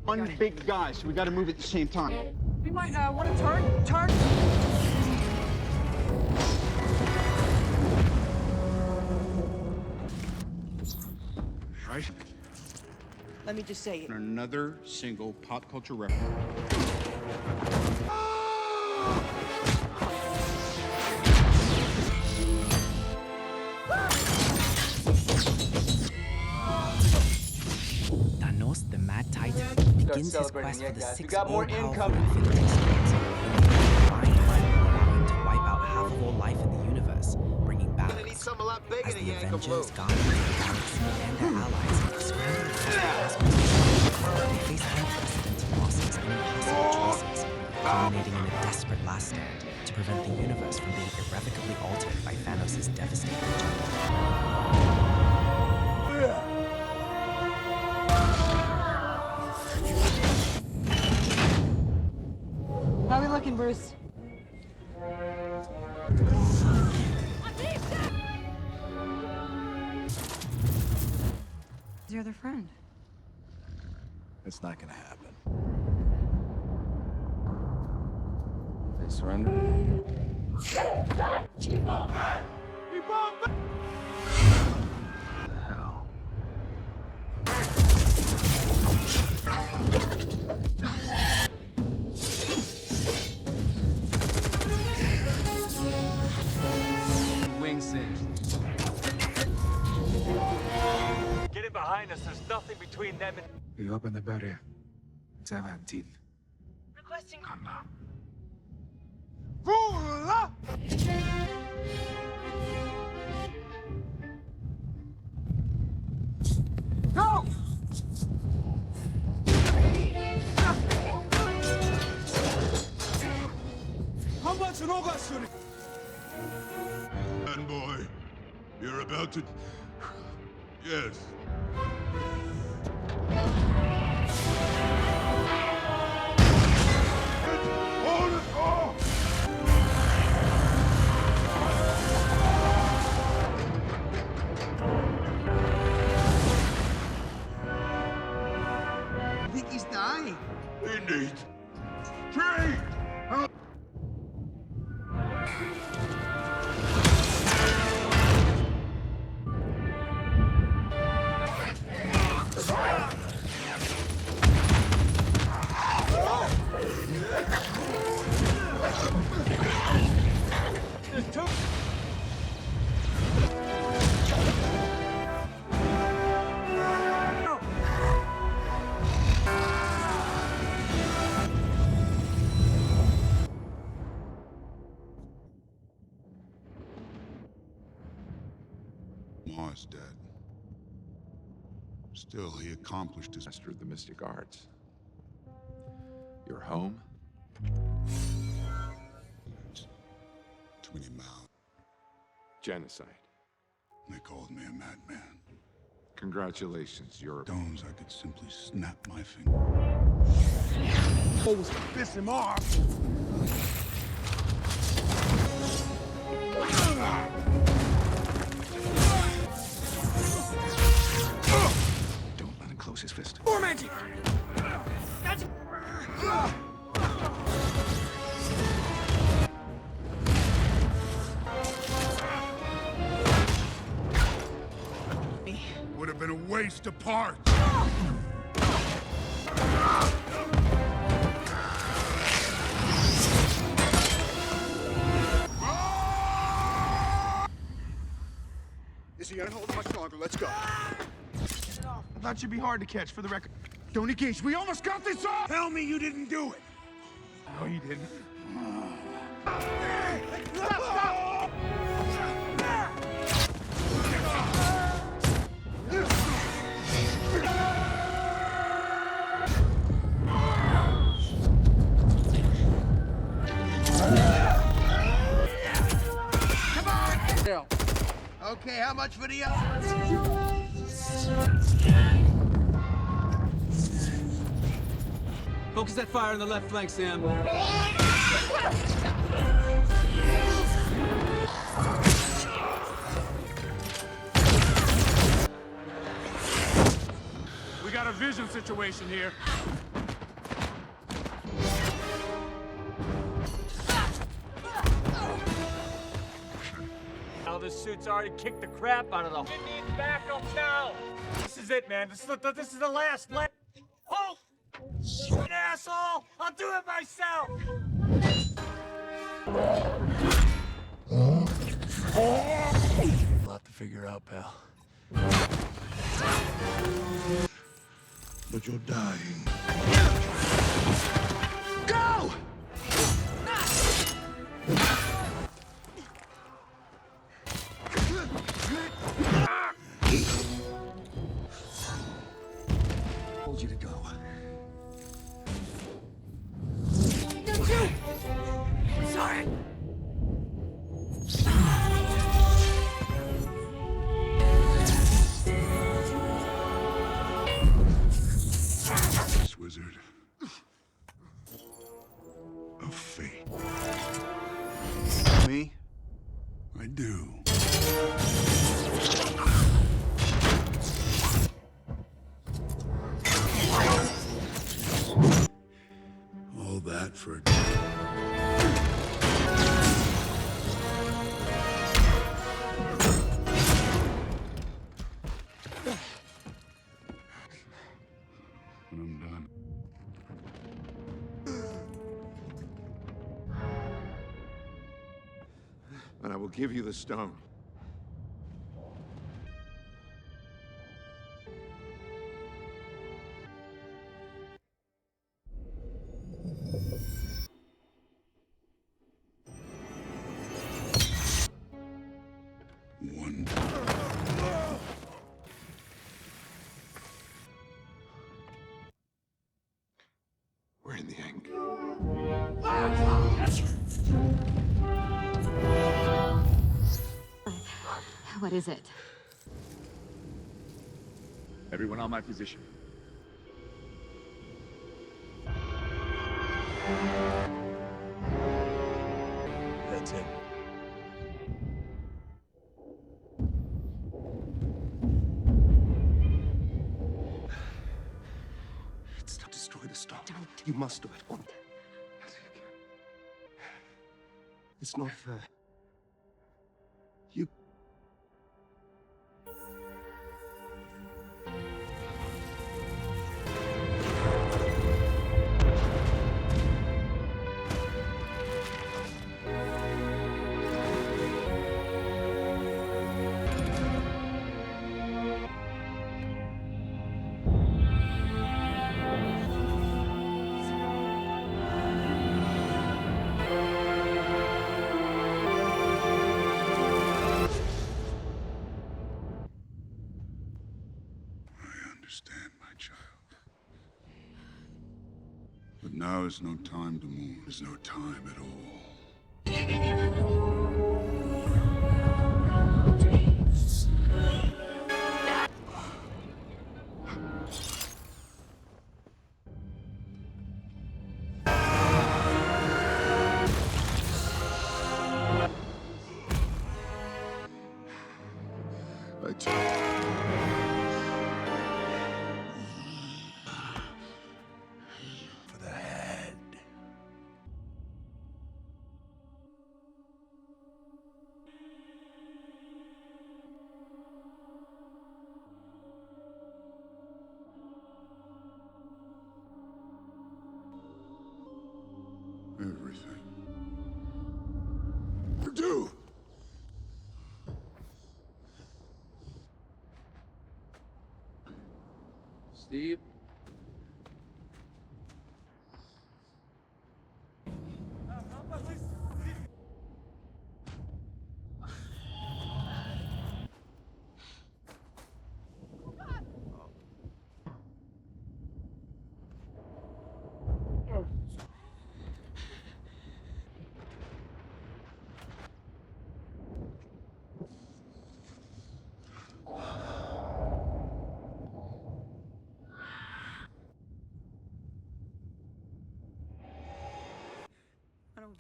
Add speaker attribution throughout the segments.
Speaker 1: One big guy, so we gotta move at the same time.
Speaker 2: We might want to turn.
Speaker 1: Right?
Speaker 2: Let me just say it.
Speaker 1: Another single pop culture reference.
Speaker 3: Thanos, the Mad Titan, begins his quest for the six all-powerful Infinity Stones, allowing him to wipe out half of all life in the universe, bringing balance. As the Avengers, Guardians of the Galaxy, and their allies scramble across the cosmos, they face unprecedented losses and impossible choices, culminating in a desperate last stand to prevent the universe from being irrevocably altered by Thanos' devastating agenda.
Speaker 2: How we looking, Bruce? Your other friend.
Speaker 4: It's not gonna happen. They surrender? The hell?
Speaker 5: Wing singed. Getting behind us, there's nothing between them and...
Speaker 4: We open the barrier. 17.
Speaker 2: Requesting.
Speaker 4: Come now.
Speaker 2: Go!
Speaker 6: How much rogasuri? And boy, you're about to... Yes. Hold it off!
Speaker 1: I think he's dying.
Speaker 6: Indeed. Tree! Ma's dead. Still, he accomplished his
Speaker 4: Master of the mystic arts. Your home?
Speaker 6: Too many mouths.
Speaker 4: Genocide.
Speaker 6: They called me a madman.
Speaker 4: Congratulations, you're...
Speaker 6: Stones, I could simply snap my finger.
Speaker 1: Always to piss him off.
Speaker 4: Don't let him close his fist.
Speaker 2: More magic! That's...
Speaker 6: Would have been a waste of parts.
Speaker 1: Is he gonna hold much longer? Let's go.
Speaker 2: I
Speaker 1: That should be hard to catch, for the record.
Speaker 6: Don't engage. We almost got this off! Tell me you didn't do it!
Speaker 4: No, you didn't.
Speaker 1: Okay, how much for the
Speaker 5: Focus that fire on the left flank, Sam.
Speaker 7: got a vision situation here.
Speaker 5: Now this suit's already kicked the crap out of the. It needs backup now. This is it, man. This is the last. Oh, shit, asshole! I'll do it myself.
Speaker 6: A lot to figure out, pal. But you're dying. Go! Told you to go.
Speaker 2: Don't shoot! Sorry.
Speaker 6: This wizard of fate.
Speaker 1: Me?
Speaker 6: I do. All that for when I'm done.
Speaker 1: And I will give you the stone.
Speaker 6: One.
Speaker 1: We're in the end.
Speaker 2: What is it?
Speaker 7: Everyone on my position.
Speaker 6: That's it.
Speaker 1: It's not destroy the stone. Don't. You must do it. It's not fair. You.
Speaker 6: I understand, my child. But now is no time to mourn. There's no time at all. I for the head. Everything. You do!
Speaker 7: Steve?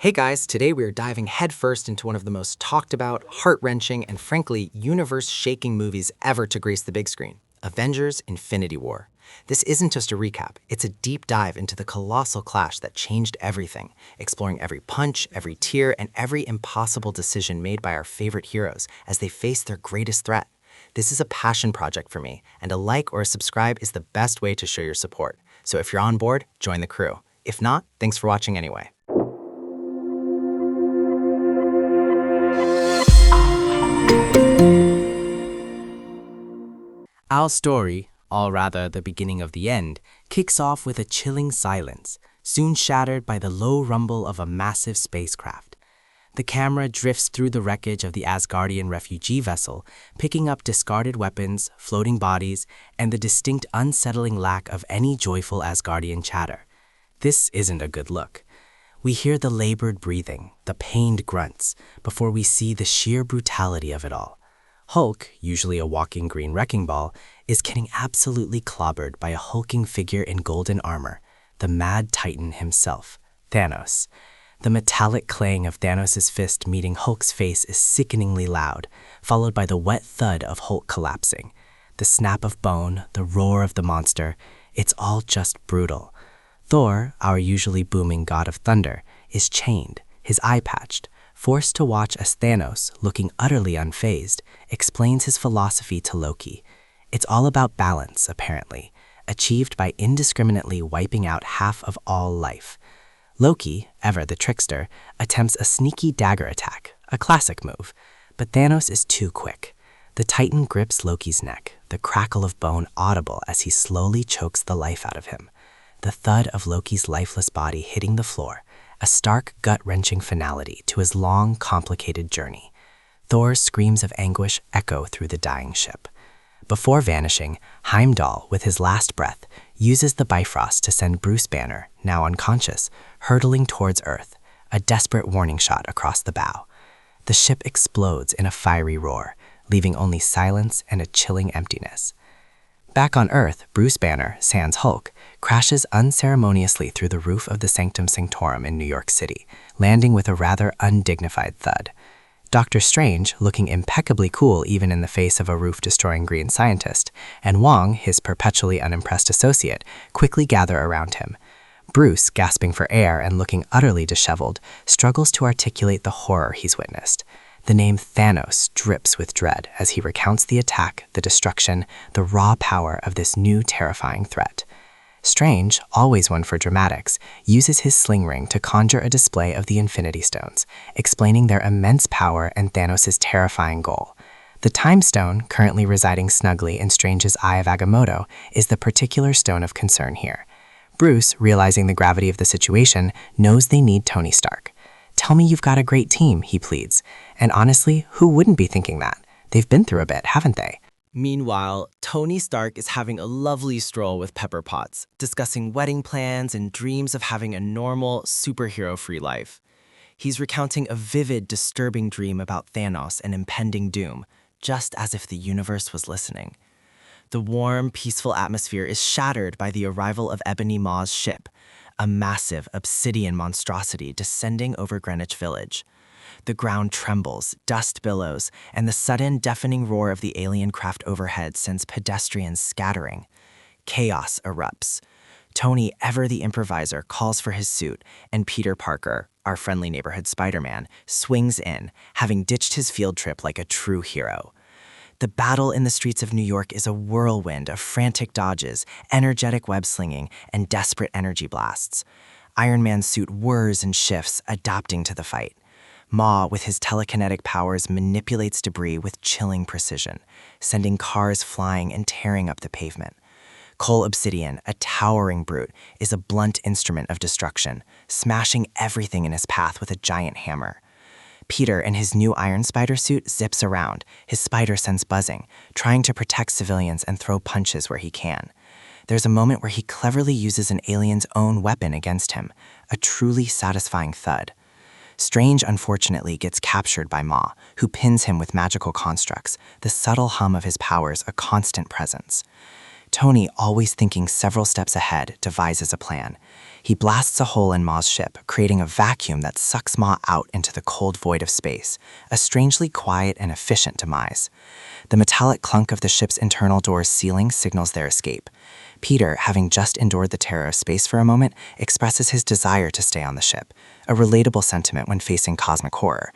Speaker 3: Hey guys, today we are diving headfirst into one of the most talked about, heart-wrenching, and frankly, universe-shaking movies ever to grace the big screen. Avengers: Infinity War. This isn't just a recap, it's a deep dive into the colossal clash that changed everything, exploring every punch, every tear, and every impossible decision made by our favorite heroes as they face their greatest threat. This is a passion project for me, and a like or a subscribe is the best way to show your support. So if you're on board, join the crew. If not, thanks for watching anyway. Our story, or rather the beginning of the end, kicks off with a chilling silence, soon shattered by the low rumble of a massive spacecraft. The camera drifts through the wreckage of the Asgardian refugee vessel, picking up discarded weapons, floating bodies, and the distinct unsettling lack of any joyful Asgardian chatter. This isn't a good look. We hear the labored breathing, the pained grunts, before we see the sheer brutality of it all. Hulk, usually a walking green wrecking ball, is getting absolutely clobbered by a hulking figure in golden armor, the Mad Titan himself, Thanos. The metallic clang of Thanos' fist meeting Hulk's face is sickeningly loud, followed by the wet thud of Hulk collapsing. The snap of bone, the roar of the monster, it's all just brutal. Thor, our usually booming god of thunder, is chained, his eye patched, forced to watch as Thanos, looking utterly unfazed, explains his philosophy to Loki. It's all about balance, apparently, achieved by indiscriminately wiping out half of all life. Loki, ever the trickster, attempts a sneaky dagger attack, a classic move, but Thanos is too quick. The Titan grips Loki's neck, the crackle of bone audible as he slowly chokes the life out of him. The thud of Loki's lifeless body hitting the floor, a stark, gut-wrenching finality to his long, complicated journey. Thor's screams of anguish echo through the dying ship. Before vanishing, Heimdall, with his last breath, uses the Bifrost to send Bruce Banner, now unconscious, hurtling towards Earth, a desperate warning shot across the bow. The ship explodes in a fiery roar, leaving only silence and a chilling emptiness. Back on Earth, Bruce Banner, sans Hulk, crashes unceremoniously through the roof of the Sanctum Sanctorum in New York City, landing with a rather undignified thud. Dr. Strange, looking impeccably cool even in the face of a roof-destroying green scientist, and Wong, his perpetually unimpressed associate, quickly gather around him. Bruce, gasping for air and looking utterly disheveled, struggles to articulate the horror he's witnessed. The name Thanos drips with dread as he recounts the attack, the destruction, the raw power of this new terrifying threat. Strange, always one for dramatics, uses his sling ring to conjure a display of the Infinity Stones, explaining their immense power and Thanos' terrifying goal. The Time Stone, currently residing snugly in Strange's Eye of Agamotto, is the particular stone of concern here. Bruce, realizing the gravity of the situation, knows they need Tony Stark. "Tell me you've got a great team," he pleads. And honestly, who wouldn't be thinking that? They've been through a bit, haven't they? Meanwhile, Tony Stark is having a lovely stroll with Pepper Potts, discussing wedding plans and dreams of having a normal, superhero-free life. He's recounting a vivid, disturbing dream about Thanos and impending doom, just as if the universe was listening. The warm, peaceful atmosphere is shattered by the arrival of Ebony Maw's ship, a massive obsidian monstrosity descending over Greenwich Village. The ground trembles, dust billows, and the sudden deafening roar of the alien craft overhead sends pedestrians scattering. Chaos erupts. Tony, ever the improviser, calls for his suit, and Peter Parker, our friendly neighborhood Spider-Man, swings in, having ditched his field trip like a true hero. The battle in the streets of New York is a whirlwind of frantic dodges, energetic web-slinging, and desperate energy blasts. Iron Man's suit whirs and shifts, adapting to the fight. Maw, with his telekinetic powers, manipulates debris with chilling precision, sending cars flying and tearing up the pavement. Cole Obsidian, a towering brute, is a blunt instrument of destruction, smashing everything in his path with a giant hammer. Peter, in his new Iron Spider suit, zips around, his spider sense buzzing, trying to protect civilians and throw punches where he can. There's a moment where he cleverly uses an alien's own weapon against him, a truly satisfying thud. Strange, unfortunately, gets captured by Maw, who pins him with magical constructs, the subtle hum of his powers a constant presence. Tony, always thinking several steps ahead, devises a plan. He blasts a hole in Ma's ship, creating a vacuum that sucks Ma out into the cold void of space, a strangely quiet and efficient demise. The metallic clunk of the ship's internal door's ceiling signals their escape. Peter, having just endured the terror of space for a moment, expresses his desire to stay on the ship, a relatable sentiment when facing cosmic horror.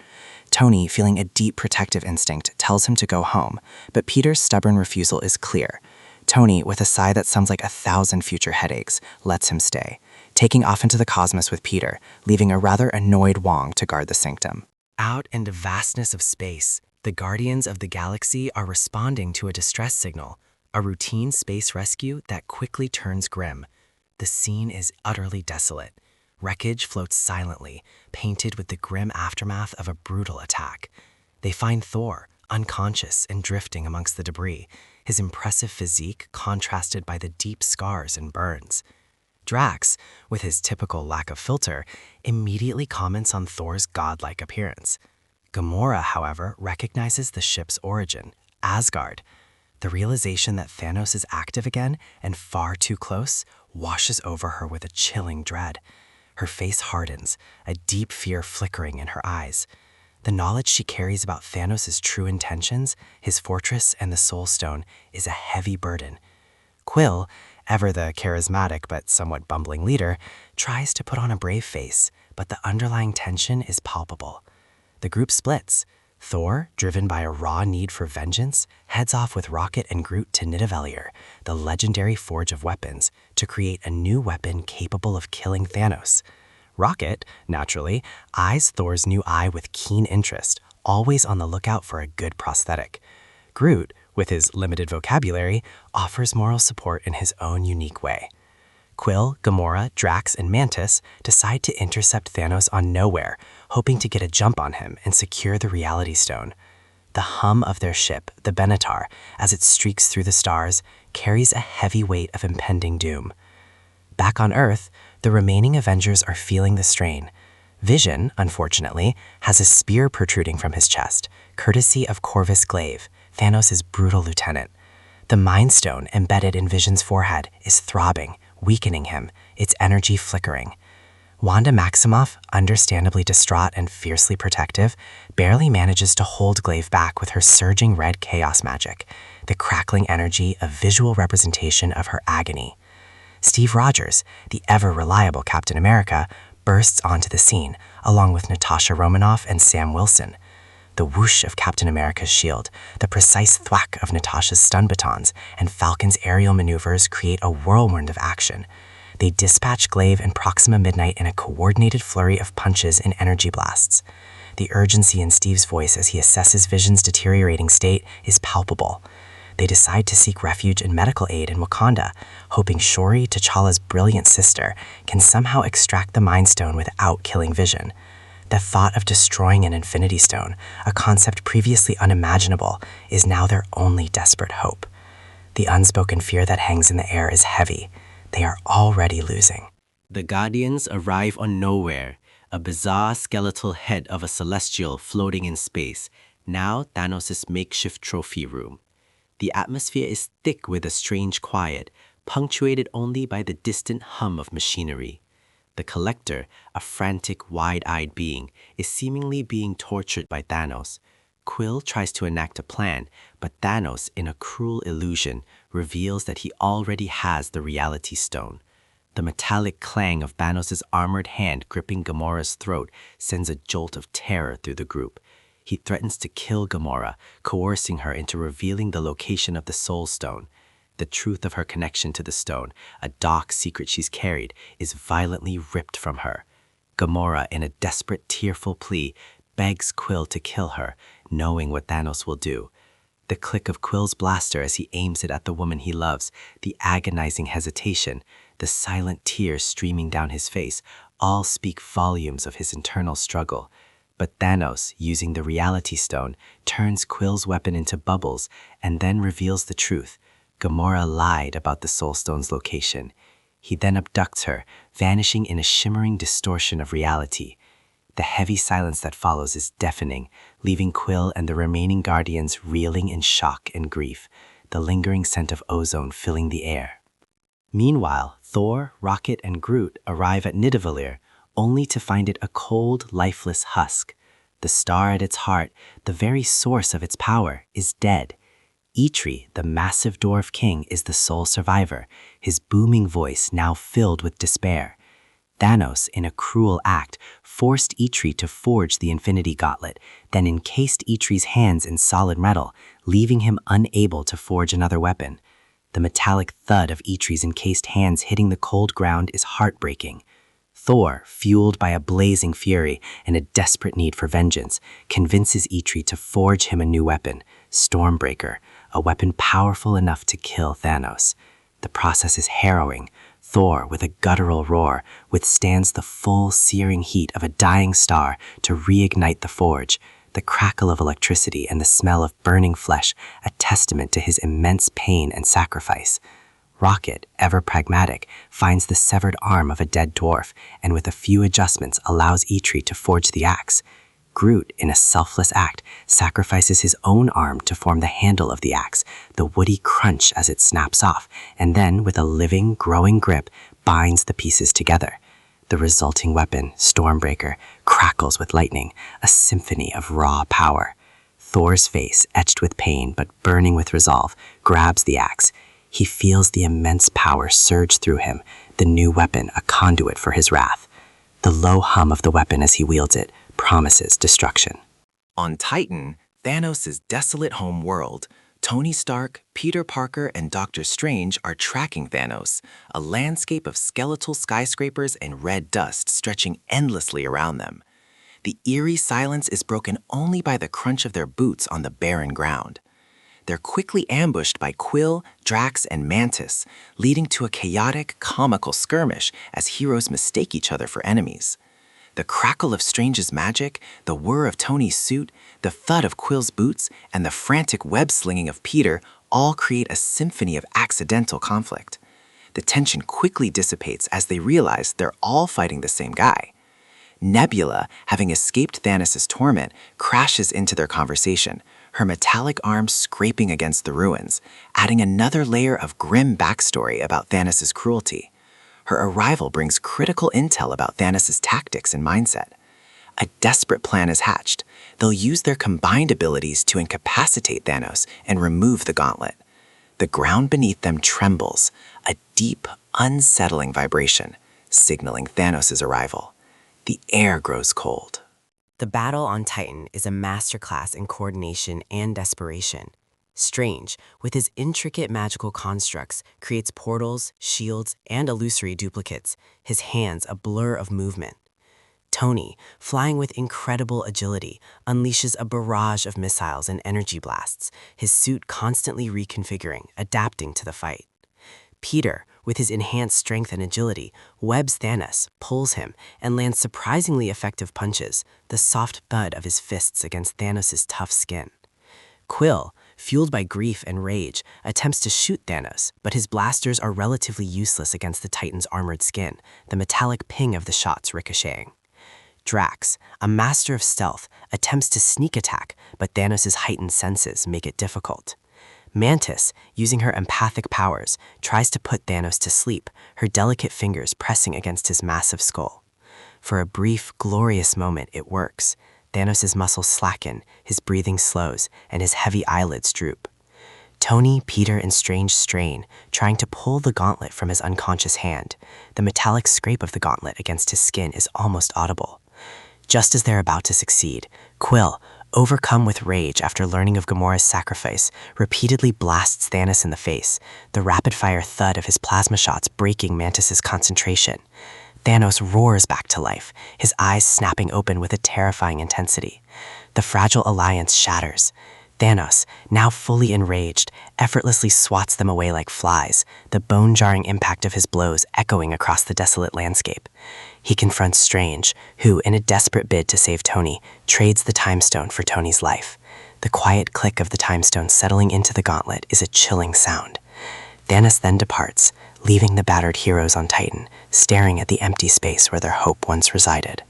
Speaker 3: Tony, feeling a deep protective instinct, tells him to go home, but Peter's stubborn refusal is clear. Tony, with a sigh that sounds like 1,000 future headaches, lets him stay, taking off into the cosmos with Peter, leaving a rather annoyed Wong to guard the sanctum. Out in the vastness of space, the Guardians of the Galaxy are responding to a distress signal, a routine space rescue that quickly turns grim. The scene is utterly desolate. Wreckage floats silently, painted with the grim aftermath of a brutal attack. They find Thor, unconscious and drifting amongst the debris, his impressive physique contrasted by the deep scars and burns. Drax, with his typical lack of filter, immediately comments on Thor's godlike appearance. Gamora, however, recognizes the ship's origin, Asgard. The realization that Thanos is active again and far too close washes over her with a chilling dread. Her face hardens, a deep fear flickering in her eyes. The knowledge she carries about Thanos' true intentions, his fortress, and the Soul Stone is a heavy burden. Quill, ever the charismatic but somewhat bumbling leader, tries to put on a brave face, but the underlying tension is palpable. The group splits. Thor, driven by a raw need for vengeance, heads off with Rocket and Groot to Nidavellir, the legendary forge of weapons, to create a new weapon capable of killing Thanos. Rocket, naturally, eyes Thor's new eye with keen interest, always on the lookout for a good prosthetic. Groot, with his limited vocabulary, offers moral support in his own unique way. Quill, Gamora, Drax, and Mantis decide to intercept Thanos on Nowhere, hoping to get a jump on him and secure the Reality Stone. The hum of their ship, the Benatar, as it streaks through the stars, carries a heavy weight of impending doom. Back on Earth, the remaining Avengers are feeling the strain. Vision, unfortunately, has a spear protruding from his chest, courtesy of Corvus Glaive, Thanos' brutal lieutenant. The Mind Stone embedded in Vision's forehead is throbbing, weakening him, its energy flickering. Wanda Maximoff, understandably distraught and fiercely protective, barely manages to hold Glaive back with her surging red chaos magic, the crackling energy a visual representation of her agony. Steve Rogers, the ever-reliable Captain America, bursts onto the scene, along with Natasha Romanoff and Sam Wilson. The whoosh of Captain America's shield, the precise thwack of Natasha's stun batons, and Falcon's aerial maneuvers create a whirlwind of action. They dispatch Glaive and Proxima Midnight in a coordinated flurry of punches and energy blasts. The urgency in Steve's voice as he assesses Vision's deteriorating state is palpable. They decide to seek refuge and medical aid in Wakanda, hoping Shuri, T'Challa's brilliant sister, can somehow extract the Mind Stone without killing Vision. The thought of destroying an Infinity Stone, a concept previously unimaginable, is now their only desperate hope. The unspoken fear that hangs in the air is heavy. They are already losing. The Guardians arrive on Nowhere, a bizarre skeletal head of a celestial floating in space, now Thanos' makeshift trophy room. The atmosphere is thick with a strange quiet, punctuated only by the distant hum of machinery. The Collector, a frantic, wide-eyed being, is seemingly being tortured by Thanos. Quill tries to enact a plan, but Thanos, in a cruel illusion, reveals that he already has the Reality Stone. The metallic clang of Thanos' armored hand gripping Gamora's throat sends a jolt of terror through the group. He threatens to kill Gamora, coercing her into revealing the location of the Soul Stone. The truth of her connection to the stone, a dark secret she's carried, is violently ripped from her. Gamora, in a desperate, tearful plea, begs Quill to kill her, knowing what Thanos will do. The click of Quill's blaster as he aims it at the woman he loves, the agonizing hesitation, the silent tears streaming down his face, all speak volumes of his internal struggle. But Thanos, using the Reality Stone, turns Quill's weapon into bubbles and then reveals the truth. Gamora lied about the Soul Stone's location. He then abducts her, vanishing in a shimmering distortion of reality. The heavy silence that follows is deafening, leaving Quill and the remaining Guardians reeling in shock and grief. the lingering scent of ozone filling the air. Meanwhile, Thor, Rocket, and Groot arrive at Nidavellir, only to find it a cold, lifeless husk. The star at its heart, the very source of its power, is dead. Eitri, the massive dwarf king, is the sole survivor, his booming voice now filled with despair. Thanos, in a cruel act, forced Eitri to forge the Infinity Gauntlet, then encased Eitri's hands in solid metal, leaving him unable to forge another weapon. The metallic thud of Eitri's encased hands hitting the cold ground is heartbreaking. Thor, fueled by a blazing fury and a desperate need for vengeance, convinces Eitri to forge him a new weapon, Stormbreaker, a weapon powerful enough to kill Thanos. The process is harrowing. Thor, with a guttural roar, withstands the full, searing heat of a dying star to reignite the forge, the crackle of electricity and the smell of burning flesh, a testament to his immense pain and sacrifice. Rocket, ever pragmatic, finds the severed arm of a dead dwarf and with a few adjustments allows Eitri to forge the axe. Groot, in a selfless act, sacrifices his own arm to form the handle of the axe, the woody crunch as it snaps off, and then, with a living, growing grip, binds the pieces together. The resulting weapon, Stormbreaker, crackles with lightning, a symphony of raw power. Thor's face, etched with pain but burning with resolve, grabs the axe. He feels the immense power surge through him, the new weapon a conduit for his wrath. The low hum of the weapon as he wields it promises destruction.
Speaker 8: On Titan, Thanos' desolate home world, Tony Stark, Peter Parker, and Doctor Strange are tracking Thanos, a landscape of skeletal skyscrapers and red dust stretching endlessly around them. The eerie silence is broken only by the crunch of their boots on the barren ground. They're quickly ambushed by Quill, Drax, and Mantis, leading to a chaotic, comical skirmish as heroes mistake each other for enemies. The crackle of Strange's magic, the whir of Tony's suit, the thud of Quill's boots, and the frantic web-slinging of Peter all create a symphony of accidental conflict. The tension quickly dissipates as they realize they're all fighting the same guy. Nebula, having escaped Thanos' torment, crashes into their conversation, her metallic arm scraping against the ruins, adding another layer of grim backstory about Thanos' cruelty. Her arrival brings critical intel about Thanos' tactics and mindset. A desperate plan is hatched. They'll use their combined abilities to incapacitate Thanos and remove the gauntlet. The ground beneath them trembles, a deep, unsettling vibration, signaling Thanos' arrival. The air grows cold.
Speaker 3: The battle on Titan is a masterclass in coordination and desperation. Strange, with his intricate magical constructs, creates portals, shields, and illusory duplicates, his hands a blur of movement. Tony, flying with incredible agility, unleashes a barrage of missiles and energy blasts, his suit constantly reconfiguring, adapting to the fight. Peter, with his enhanced strength and agility, webs Thanos, pulls him, and lands surprisingly effective punches, the soft thud of his fists against Thanos' tough skin. Quill, fueled by grief and rage, attempts to shoot Thanos, but his blasters are relatively useless against the Titan's armored skin, the metallic ping of the shots ricocheting. Drax, a master of stealth, attempts to sneak attack, but Thanos' heightened senses make it difficult. Mantis, using her empathic powers, tries to put Thanos to sleep, her delicate fingers pressing against his massive skull. For a brief, glorious moment, it works. Thanos' muscles slacken, his breathing slows, and his heavy eyelids droop. Tony, Peter, and Strange strain, trying to pull the gauntlet from his unconscious hand. The metallic scrape of the gauntlet against his skin is almost audible. Just as they're about to succeed, Quill, overcome with rage after learning of Gamora's sacrifice, repeatedly blasts Thanos in the face, the rapid-fire thud of his plasma shots breaking Mantis' concentration. Thanos roars back to life, his eyes snapping open with a terrifying intensity. The fragile alliance shatters. Thanos, now fully enraged, effortlessly swats them away like flies, the bone-jarring impact of his blows echoing across the desolate landscape. He confronts Strange, who, in a desperate bid to save Tony, trades the Time Stone for Tony's life. The quiet click of the Time Stone settling into the gauntlet is a chilling sound. Thanos then departs, leaving the battered heroes on Titan, staring at the empty space where their hope once resided.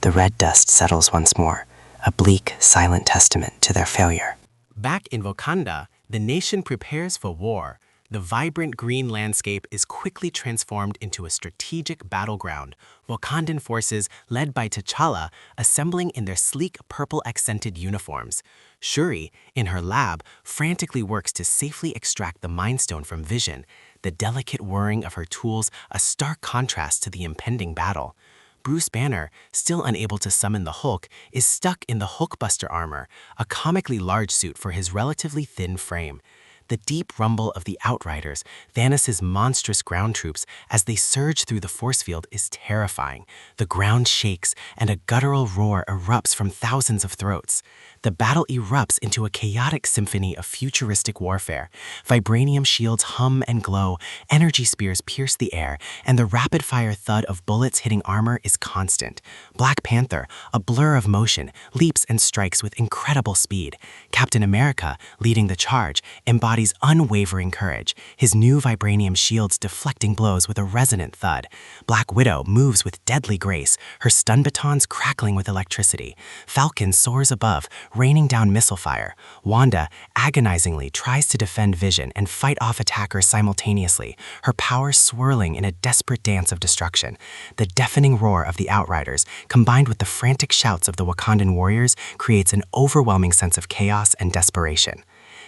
Speaker 3: The red dust settles once more, a bleak, silent testament to their failure.
Speaker 9: Back in Wakanda, The nation prepares for war. The vibrant green landscape is quickly transformed into a strategic battleground, Wakandan forces led by T'Challa assembling in their sleek purple-accented uniforms. Shuri, in her lab, frantically works to safely extract the Mind Stone from Vision, the delicate whirring of her tools a stark contrast to the impending battle. Bruce Banner, still unable to summon the Hulk, is stuck in the Hulkbuster armor, a comically large suit for his relatively thin frame. The deep rumble of the Outriders, Thanos' monstrous ground troops, as they surge through the force field is terrifying. The ground shakes, and a guttural roar erupts from thousands of throats. The battle erupts into a chaotic symphony of futuristic warfare. Vibranium shields hum and glow, energy spears pierce the air, and the rapid-fire thud of bullets hitting armor is constant. Black Panther, a blur of motion, leaps and strikes with incredible speed. Captain America, leading the charge, embodies unwavering courage, his new vibranium shields deflecting blows with a resonant thud. Black Widow moves with deadly grace, her stun batons crackling with electricity. Falcon soars above, raining down missile fire. Wanda agonizingly tries to defend Vision and fight off attackers simultaneously, her power swirling in a desperate dance of destruction. The deafening roar of the Outriders, combined with the frantic shouts of the Wakandan warriors, creates an overwhelming sense of chaos and desperation.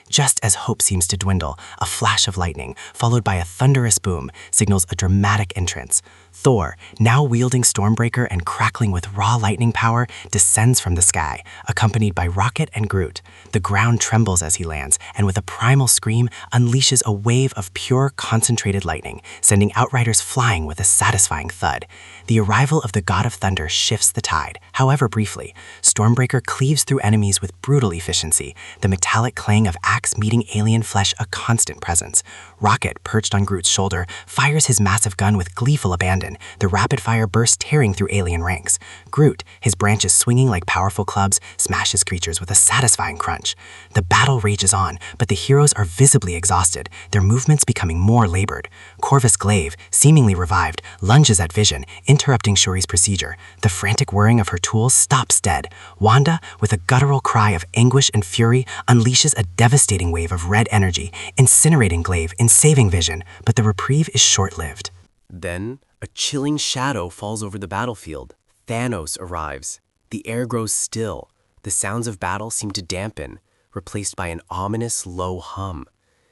Speaker 9: Just as hope seems to dwindle, a flash of lightning, followed by a thunderous boom, signals a dramatic entrance. Thor, now wielding Stormbreaker and crackling with raw lightning power, descends from the sky, accompanied by Rocket and Groot. The ground trembles as he lands, and with a primal scream, unleashes a wave of pure, concentrated lightning, sending Outriders flying with a satisfying thud. The arrival of the God of Thunder shifts the tide, however briefly. Stormbreaker cleaves through enemies with brutal efficiency, the metallic clang of axe meeting alien flesh a constant presence. Rocket, perched on Groot's shoulder, fires his massive gun with gleeful abandon, the rapid-fire burst tearing through alien ranks. Groot, his branches swinging like powerful clubs, smashes creatures with a satisfying crunch. The battle rages on, but the heroes are visibly exhausted, their movements becoming more labored. Corvus Glaive, seemingly revived, lunges at Vision, interrupting Shuri's procedure. The frantic whirring of her tools stops dead. Wanda, with a guttural cry of anguish and fury, unleashes a devastating wave of red energy, incinerating Glaive and saving Vision, but the reprieve is short-lived.
Speaker 10: Then, a chilling shadow falls over the battlefield. Thanos arrives. The air grows still. The sounds of battle seem to dampen, replaced by an ominous low hum.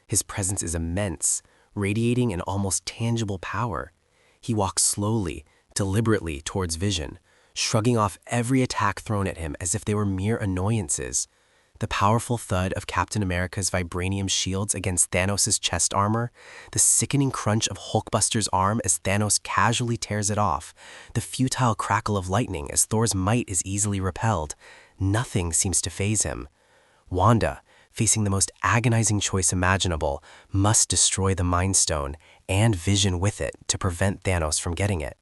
Speaker 10: His presence is immense, radiating an almost tangible power. He walks slowly, deliberately towards Vision, shrugging off every attack thrown at him as if they were mere annoyances. The powerful thud of Captain America's vibranium shields against Thanos' chest armor, the sickening crunch of Hulkbuster's arm as Thanos casually tears it off, the futile crackle of lightning as Thor's might is easily repelled, nothing seems to faze him. Wanda, facing the most agonizing choice imaginable, must destroy the Mind Stone and Vision with it to prevent Thanos from getting it.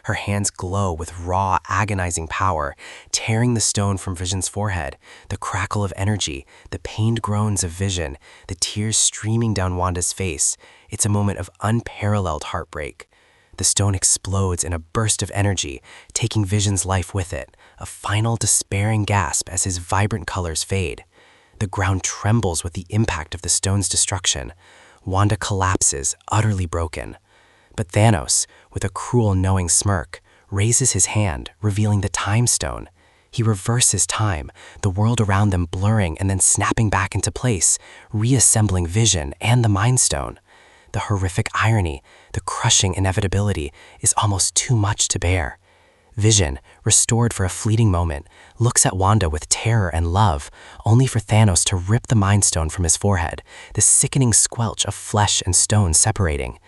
Speaker 10: Her hands glow with raw, agonizing power, tearing the stone from Vision's forehead, the crackle of energy, the pained groans of Vision, the tears streaming down Wanda's face. It's a moment of unparalleled heartbreak. The stone explodes in a burst of energy, taking Vision's life with it, a final despairing gasp as his vibrant colors fade. The ground trembles with the impact of the stone's destruction. Wanda collapses, utterly broken. But Thanos, with a cruel, knowing smirk, raises his hand, revealing the Time Stone. He reverses time, the world around them blurring and then snapping back into place, reassembling Vision and the Mind Stone. The horrific irony, the crushing inevitability, is almost too much to bear. Vision, restored for a fleeting moment, looks at Wanda with terror and love, only for Thanos to rip the Mind Stone from his forehead, the sickening squelch of flesh and stone separating.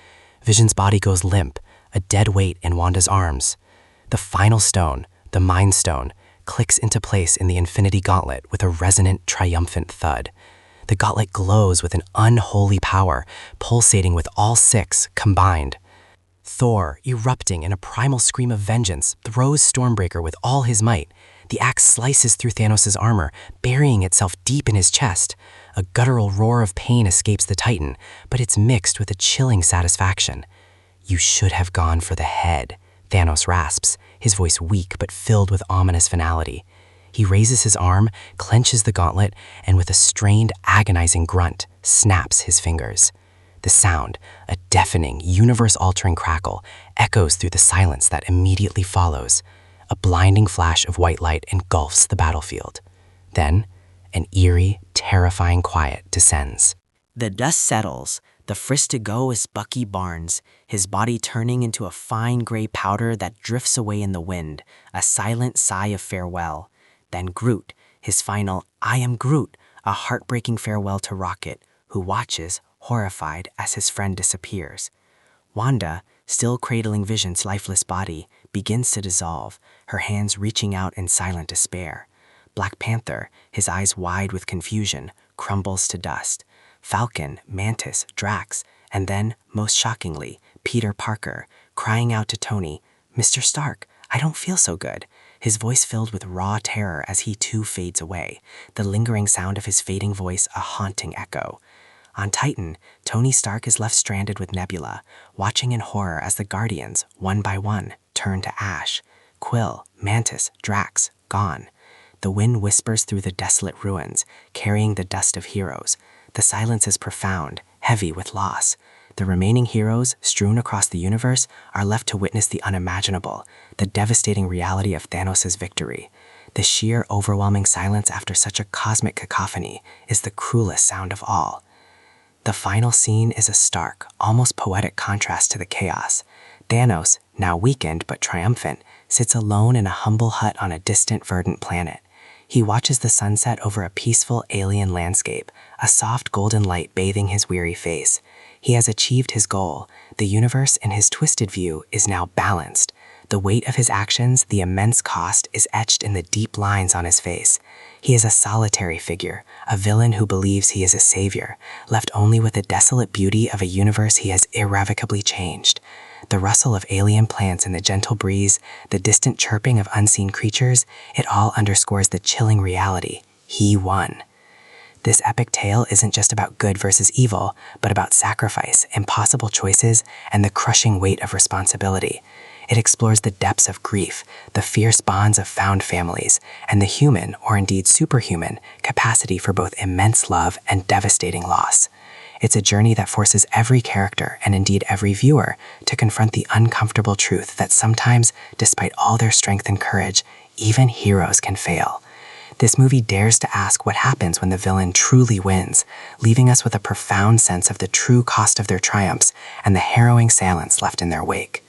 Speaker 10: Vision's body goes limp, a dead weight in Wanda's arms. The final stone, the Mind Stone, clicks into place in the Infinity Gauntlet with a resonant, triumphant thud. The gauntlet glows with an unholy power, pulsating with all six combined. Thor, erupting in a primal scream of vengeance, throws Stormbreaker with all his might. The axe slices through Thanos' armor, burying itself deep in his chest. A guttural roar of pain escapes the Titan, but it's mixed with a chilling satisfaction. "You should have gone for the head," Thanos rasps, his voice weak but filled with ominous finality. He raises his arm, clenches the gauntlet, and with a strained, agonizing grunt, snaps his fingers. The sound, a deafening, universe-altering crackle, echoes through the silence that immediately follows. A blinding flash of white light engulfs the battlefield. Then, an eerie, terrifying quiet descends.
Speaker 3: The dust settles. The first to go is Bucky Barnes, his body turning into a fine gray powder that drifts away in the wind, a silent sigh of farewell. Then Groot, his final "I am Groot," a heartbreaking farewell to Rocket, who watches, horrified, as his friend disappears. Wanda, still cradling Vision's lifeless body, begins to dissolve, her hands reaching out in silent despair. Black Panther, his eyes wide with confusion, crumbles to dust. Falcon, Mantis, Drax, and then, most shockingly, Peter Parker, crying out to Tony, "Mr. Stark, I don't feel so good," his voice filled with raw terror as he too fades away, the lingering sound of his fading voice a haunting echo. On Titan, Tony Stark is left stranded with Nebula, watching in horror as the Guardians, one by one, turn to ash. Quill, Mantis, Drax, gone. The wind whispers through the desolate ruins, carrying the dust of heroes. The silence is profound, heavy with loss. The remaining heroes, strewn across the universe, are left to witness the unimaginable, the devastating reality of Thanos' victory. The sheer, overwhelming silence after such a cosmic cacophony is the cruelest sound of all. The final scene is a stark, almost poetic contrast to the chaos. Thanos, now weakened but triumphant, sits alone in a humble hut on a distant, verdant planet. He watches the sunset over a peaceful alien landscape, a soft golden light bathing his weary face. He has achieved his goal. The universe, in his twisted view, is now balanced. The weight of his actions, the immense cost, is etched in the deep lines on his face. He is a solitary figure, a villain who believes he is a savior, left only with the desolate beauty of a universe he has irrevocably changed. The rustle of alien plants in the gentle breeze, the distant chirping of unseen creatures, it all underscores the chilling reality. He won. This epic tale isn't just about good versus evil, but about sacrifice, impossible choices, and the crushing weight of responsibility. It explores the depths of grief, the fierce bonds of found families, and the human, or indeed superhuman, capacity for both immense love and devastating loss. It's a journey that forces every character, and indeed every viewer, to confront the uncomfortable truth that sometimes, despite all their strength and courage, even heroes can fail. This movie dares to ask what happens when the villain truly wins, leaving us with a profound sense of the true cost of their triumphs and the harrowing silence left in their wake.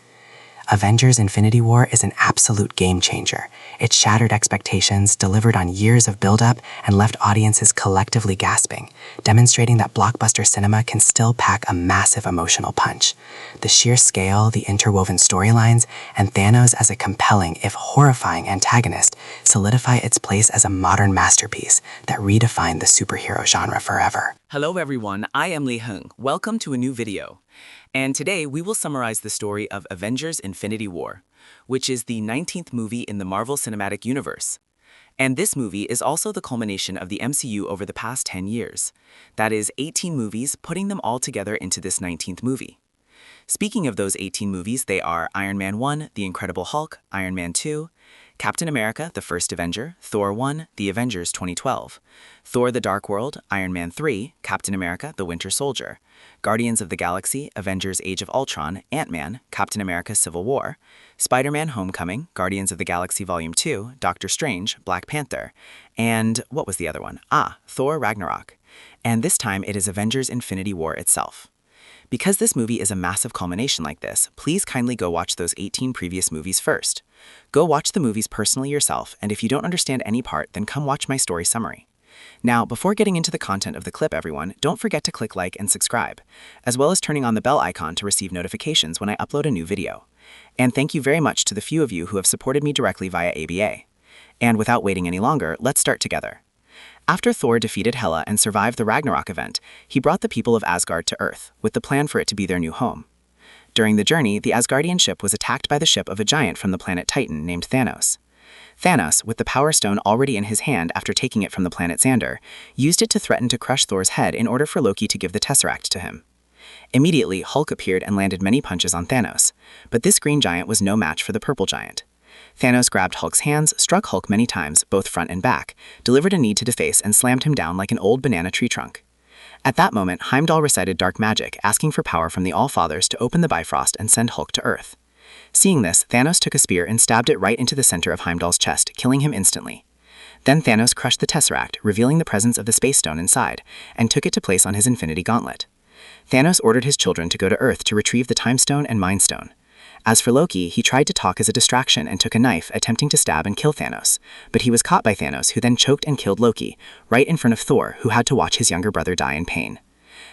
Speaker 3: Avengers: Infinity War is an absolute game changer. It shattered expectations, delivered on years of build-up, and left audiences collectively gasping, demonstrating that blockbuster cinema can still pack a massive emotional punch. The sheer scale, the interwoven storylines, and Thanos as a compelling, if horrifying, antagonist solidify its place as a modern masterpiece that redefined the superhero genre forever.
Speaker 8: Hello everyone, I am Lee Hung. Welcome to a new video. And today we will summarize the story of Avengers: Infinity War, which is the 19th movie in the Marvel Cinematic Universe. And this movie is also the culmination of the MCU over the past 10 years. That is 18 movies, putting them all together into this 19th movie. Speaking of those 18 movies, they are Iron Man 1, The Incredible Hulk, Iron Man 2, Captain America, The First Avenger, Thor 1, The Avengers 2012, Thor: The Dark World, Iron Man 3, Captain America, The Winter Soldier, Guardians of the Galaxy, Avengers: Age of Ultron, Ant-Man, Captain America: Civil War, Spider-Man: Homecoming, Guardians of the Galaxy Volume 2, Doctor Strange, Black Panther, and what was the other one? Thor: Ragnarok. And this time it is Avengers: Infinity War itself. Because this movie is a massive culmination like this, please kindly go watch those 18 previous movies first. Go watch the movies personally yourself, and if you don't understand any part, then come watch my story summary. Now, before getting into the content of the clip, everyone, don't forget to click like and subscribe, as well as turning on the bell icon to receive notifications when I upload a new video. And thank you very much to the few of you who have supported me directly via ABA. And without waiting any longer, let's start together. After Thor defeated Hela and survived the Ragnarok event, he brought the people of Asgard to Earth, with the plan for it to be their new home. During the journey, the Asgardian ship was attacked by the ship of a giant from the planet Titan named Thanos. Thanos, with the Power Stone already in his hand after taking it from the planet Xander, used it to threaten to crush Thor's head in order for Loki to give the Tesseract to him. Immediately, Hulk appeared and landed many punches on Thanos, but this green giant was no match for the purple giant. Thanos grabbed Hulk's hands, struck Hulk many times, both front and back, delivered a knee to the face and slammed him down like an old banana tree trunk.
Speaker 9: At that moment, Heimdall recited dark magic, asking for power from the All-Fathers to open the Bifrost and send Hulk to Earth. Seeing this, Thanos took a spear and stabbed it right into the center of Heimdall's chest, killing him instantly. Then Thanos crushed the Tesseract, revealing the presence of the Space Stone inside, and took it to place on his Infinity Gauntlet. Thanos ordered his children to go to Earth to retrieve the Time Stone and Mind Stone. As for Loki, he tried to talk as a distraction and took a knife, attempting to stab and kill Thanos, but he was caught by Thanos, who then choked and killed Loki, right in front of Thor, who had to watch his younger brother die in pain.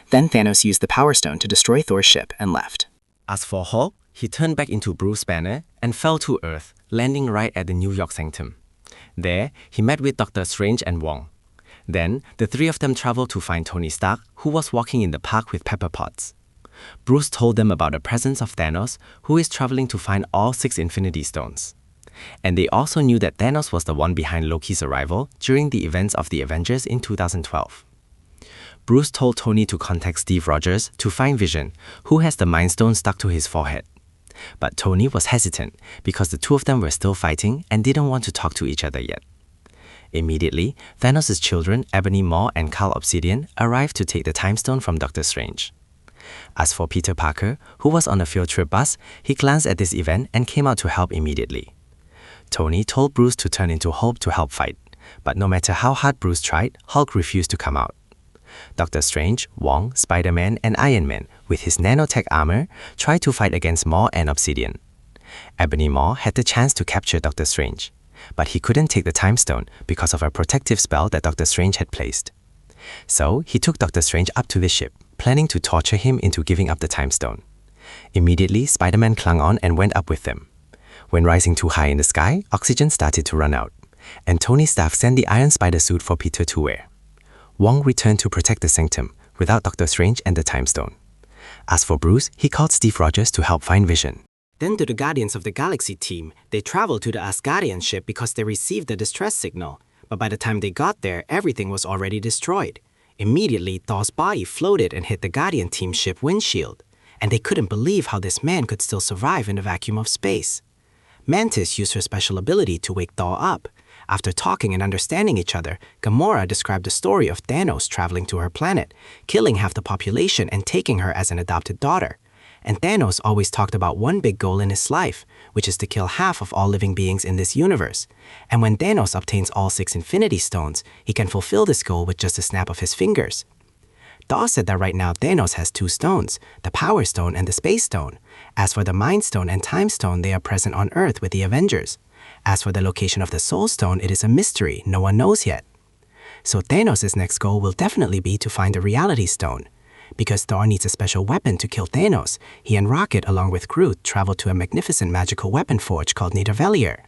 Speaker 9: Then Thanos used the Power Stone to destroy Thor's ship and left.
Speaker 10: As for Hulk, he turned back into Bruce Banner and fell to Earth, landing right at the New York Sanctum. There, he met with Doctor Strange and Wong. Then, the three of them traveled to find Tony Stark, who was walking in the park with Pepper Potts. Bruce told them about the presence of Thanos, who is traveling to find all 6 Infinity Stones. And they also knew that Thanos was the one behind Loki's arrival during the events of the Avengers in 2012. Bruce told Tony to contact Steve Rogers to find Vision, who has the Mind Stone stuck to his forehead. But Tony was hesitant because the two of them were still fighting and didn't want to talk to each other yet. Immediately, Thanos' children, Ebony Maw and Carl Obsidian, arrived to take the Time Stone from Doctor Strange. As for Peter Parker, who was on a field trip bus, he glanced at this event and came out to help immediately. Tony told Bruce to turn into Hulk to help fight, but no matter how hard Bruce tried, Hulk refused to come out. Doctor Strange, Wong, Spider-Man, and Iron Man, with his nanotech armor, tried to fight against Maw and Obsidian. Ebony Maw had the chance to capture Doctor Strange, but he couldn't take the Time Stone because of a protective spell that Doctor Strange had placed. So he took Doctor Strange up to the ship, planning to torture him into giving up the Time Stone. Immediately, Spider-Man clung on and went up with them. When rising too high in the sky, oxygen started to run out, and Tony Stark sent the Iron Spider suit for Peter to wear. Wong returned to protect the Sanctum, without Doctor Strange and the Time Stone. As for Bruce, he called Steve Rogers to help find Vision. Then to the Guardians of the Galaxy team, they traveled to the Asgardian ship because they received a distress signal. But by the time they got there, everything was already destroyed. Immediately, Thor's body floated and hit the Guardian team ship windshield, and they couldn't believe how this man could still survive in the vacuum of space. Mantis used her special ability to wake Thor up. After talking and understanding each other, Gamora described the story of Thanos traveling to her planet, killing half the population and taking her as an adopted daughter. And Thanos always talked about one big goal in his life, which is to kill half of all living beings in this universe. And when Thanos obtains all 6 Infinity Stones, he can fulfill this goal with just a snap of his fingers. Thor said that right now Thanos has 2 stones, the Power Stone and the Space Stone. As for the Mind Stone and Time Stone, they are present on Earth with the Avengers. As for the location of the Soul Stone, it is a mystery, no one knows yet. So Thanos' next goal will definitely be to find the Reality Stone. Because Thor needs a special weapon to kill Thanos, he and Rocket, along with Groot, travel to a magnificent magical weapon forge called Nidavellir.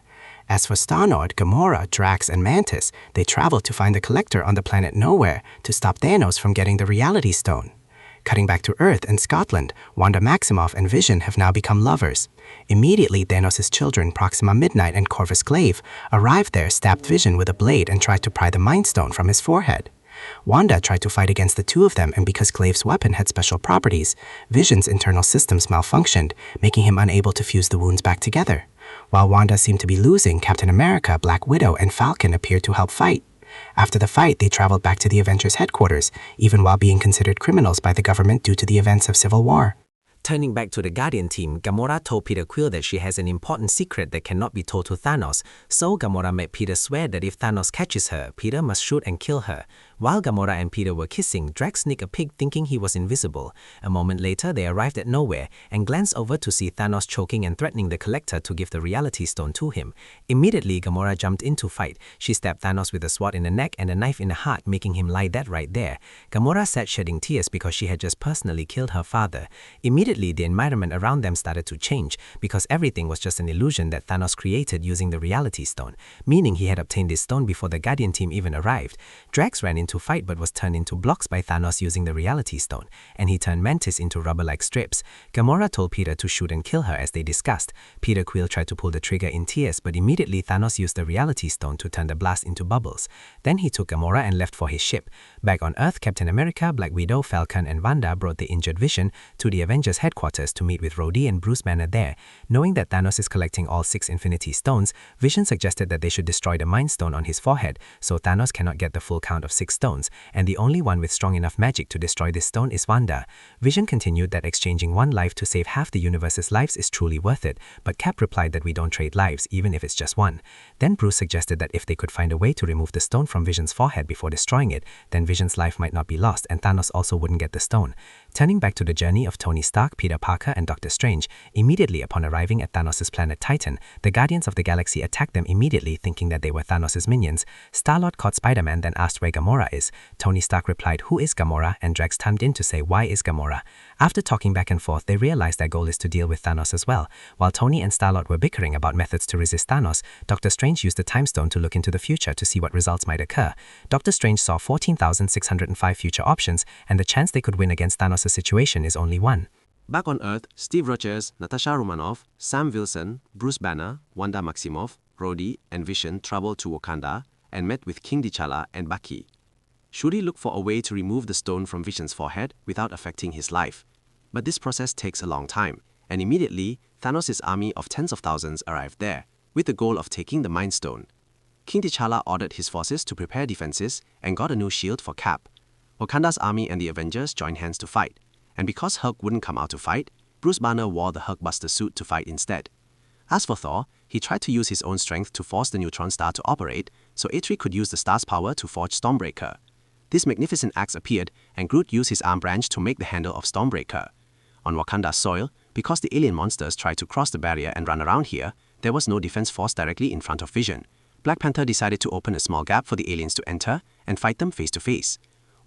Speaker 10: As for Star-Lord, Gamora, Drax, and Mantis, they travel to find the Collector on the planet Nowhere to stop Thanos from getting the Reality Stone. Cutting back to Earth and Scotland, Wanda Maximoff and Vision have now become lovers. Immediately, Thanos' children, Proxima Midnight and Corvus Glaive, arrived there, stabbed Vision with a blade, and tried to pry the Mind Stone from his forehead. Wanda tried to fight against the two of them, and because Glaive's weapon had special properties, Vision's internal systems malfunctioned, making him unable to fuse the wounds back together. While Wanda seemed to be losing, Captain America, Black Widow, and Falcon appeared to help fight. After the fight, they traveled back to the Avengers headquarters, even while being considered criminals by the government due to the events of Civil War.
Speaker 8: Turning back to the Guardian team, Gamora told Peter Quill that she has an important secret that cannot be told to Thanos, so Gamora made Peter swear that if Thanos catches her, Peter must shoot and kill her. While Gamora and Peter were kissing, Drax sneaked a peek thinking he was invisible. A moment later, they arrived at Nowhere and glanced over to see Thanos choking and threatening the Collector to give the Reality Stone to him. Immediately, Gamora jumped in to fight. She stabbed Thanos with a sword in the neck and a knife in the heart, making him lie dead right there. Gamora sat shedding tears because she had just personally killed her father. Immediately, the environment around them started to change because everything was just an illusion that Thanos created using the Reality Stone, meaning he had obtained this stone before the Guardian team even arrived. Drax ran into fight but was turned into blocks by Thanos using the Reality Stone, and he turned Mantis into rubber-like strips. Gamora told Peter to shoot and kill her as they discussed. Peter Quill tried to pull the trigger in tears, but immediately Thanos used the Reality Stone to turn the blast into bubbles. Then he took Gamora and left for his ship. Back on Earth, Captain America, Black Widow, Falcon, and Wanda brought the injured Vision to the Avengers headquarters to meet with Rhodey and Bruce Banner there. Knowing that Thanos is collecting all 6 Infinity Stones, Vision suggested that they should destroy the Mind Stone on his forehead so Thanos cannot get the full count of 6 stones, and the only one with strong enough magic to destroy this stone is Wanda. Vision continued that exchanging one life to save half the universe's lives is truly worth it, but Cap replied that we don't trade lives, even if it's just one. Then Bruce suggested that if they could find a way to remove the stone from Vision's forehead before destroying it, then Vision's life might not be lost and Thanos also wouldn't get the stone. Turning back to the journey of Tony Stark, Peter Parker, and Doctor Strange, immediately upon arriving at Thanos' planet Titan, the Guardians of the Galaxy attacked them immediately, thinking that they were Thanos' minions. Star-Lord caught Spider-Man, then asked where Gamora is. Tony Stark replied, "Who is Gamora?" and Drax chimed in to say, "Why is Gamora?" After talking back and forth, they realized their goal is to deal with Thanos as well. While Tony and Star-Lord were bickering about methods to resist Thanos, Doctor Strange used the Time Stone to look into the future to see what results might occur. Doctor Strange saw 14,605 future options, and the chance they could win against Thanos' situation is only one.
Speaker 10: Back on Earth, Steve Rogers, Natasha Romanoff, Sam Wilson, Bruce Banner, Wanda Maximoff, Rhodey, and Vision traveled to Wakanda and met with King T'Challa and Bucky. Shuri looked for a way to remove the stone from Vision's forehead without affecting his life. But this process takes a long time, and immediately, Thanos' army of tens of thousands arrived there, with the goal of taking the Mind Stone. King T'Challa ordered his forces to prepare defenses and got a new shield for Cap. Wakanda's army and the Avengers joined hands to fight, and because Hulk wouldn't come out to fight, Bruce Banner wore the Hulkbuster suit to fight instead. As for Thor, he tried to use his own strength to force the neutron star to operate, so Eitri could use the star's power to forge Stormbreaker. This magnificent axe appeared, and Groot used his arm branch to make the handle of Stormbreaker. On Wakanda's soil, because the alien monsters tried to cross the barrier and run around here, there was no defense force directly in front of Vision. Black Panther decided to open a small gap for the aliens to enter and fight them face to face.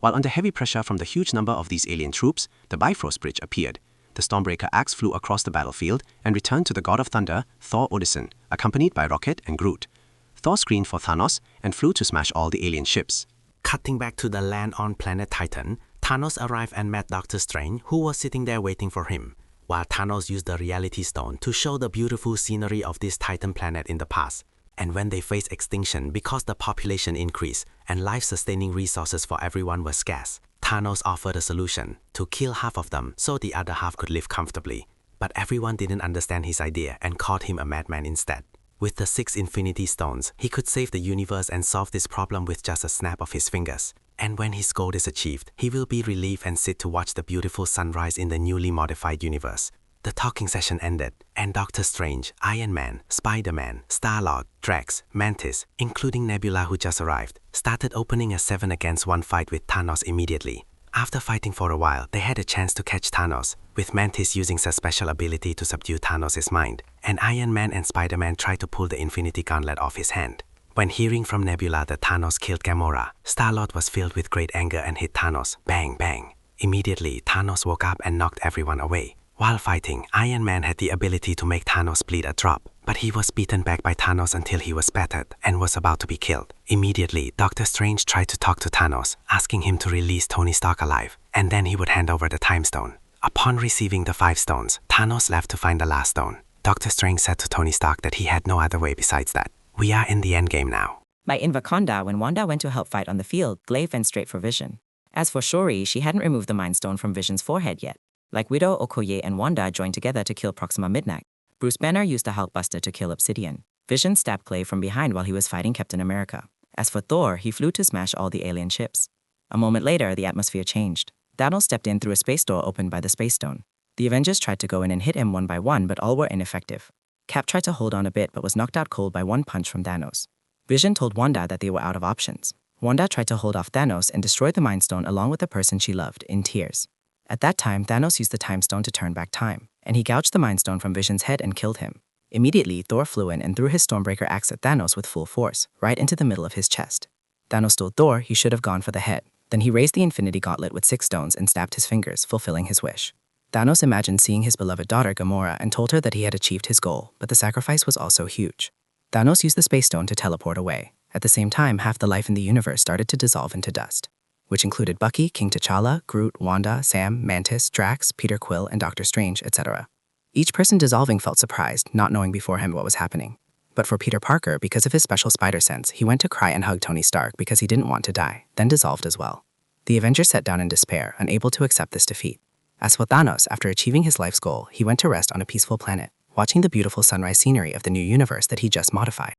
Speaker 10: While under heavy pressure from the huge number of these alien troops, the Bifrost Bridge appeared. The Stormbreaker axe flew across the battlefield and returned to the God of Thunder, Thor Odinson, accompanied by Rocket and Groot. Thor screened for Thanos and flew to smash all the alien ships.
Speaker 9: Cutting back to the land on planet Titan, Thanos arrived and met Doctor Strange, who was sitting there waiting for him, while Thanos used the Reality Stone to show the beautiful scenery of this Titan planet in the past. And when they faced extinction because the population increased and life-sustaining resources for everyone were scarce, Thanos offered a solution to kill half of them so the other half could live comfortably. But everyone didn't understand his idea and called him a madman instead. With the 6 Infinity Stones, he could save the universe and solve this problem with just a snap of his fingers. And when his goal is achieved, he will be relieved and sit to watch the beautiful sunrise in the newly modified universe. The talking session ended, and Doctor Strange, Iron Man, Spider-Man, Star-Lord, Drax, Mantis, including Nebula who just arrived, started opening a 7-against-1 fight with Thanos immediately. After fighting for a while, they had a chance to catch Thanos, with Mantis using her special ability to subdue Thanos' mind, and Iron Man and Spider-Man tried to pull the Infinity Gauntlet off his hand. When hearing from Nebula that Thanos killed Gamora, Star-Lord was filled with great anger and hit Thanos, bang bang. Immediately, Thanos woke up and knocked everyone away. While fighting, Iron Man had the ability to make Thanos bleed a drop, but he was beaten back by Thanos until he was battered and was about to be killed. Immediately, Doctor Strange tried to talk to Thanos, asking him to release Tony Stark alive, and then he would hand over the Time Stone. Upon receiving the 5 stones, Thanos left to find the last stone. Doctor Strange said to Tony Stark that he had no other way besides that. We are in the Endgame now.
Speaker 3: In Wakanda, when Wanda went to help fight on the field, Glaive went straight for Vision. As for Shuri, she hadn't removed the Mind Stone from Vision's forehead yet. Like Widow, Okoye, and Wanda joined together to kill Proxima Midnight. Bruce Banner used the Hulkbuster to kill Obsidian. Vision stabbed Glaive from behind while he was fighting Captain America. As for Thor, he flew to smash all the alien ships. A moment later, the atmosphere changed. Thanos stepped in through a space door opened by the Space Stone. The Avengers tried to go in and hit him one by one, but all were ineffective. Cap tried to hold on a bit but was knocked out cold by one punch from Thanos. Vision told Wanda that they were out of options. Wanda tried to hold off Thanos and destroyed the Mind Stone along with the person she loved, in tears. At that time, Thanos used the Time Stone to turn back time, and he gouged the Mind Stone from Vision's head and killed him. Immediately, Thor flew in and threw his Stormbreaker axe at Thanos with full force, right into the middle of his chest. Thanos told Thor he should have gone for the head. Then he raised the Infinity Gauntlet with 6 stones and snapped his fingers, fulfilling his wish. Thanos imagined seeing his beloved daughter Gamora and told her that he had achieved his goal, but the sacrifice was also huge. Thanos used the Space Stone to teleport away. At the same time, half the life in the universe started to dissolve into dust, which included Bucky, King T'Challa, Groot, Wanda, Sam, Mantis, Drax, Peter Quill, and Doctor Strange, etc. Each person dissolving felt surprised, not knowing beforehand what was happening. But for Peter Parker, because of his special spider sense, he went to cry and hug Tony Stark because he didn't want to die, then dissolved as well. The Avengers sat down in despair, unable to accept this defeat. As for Thanos, after achieving his life's goal, he went to rest on a peaceful planet, watching the beautiful sunrise scenery of the new universe that he just modified.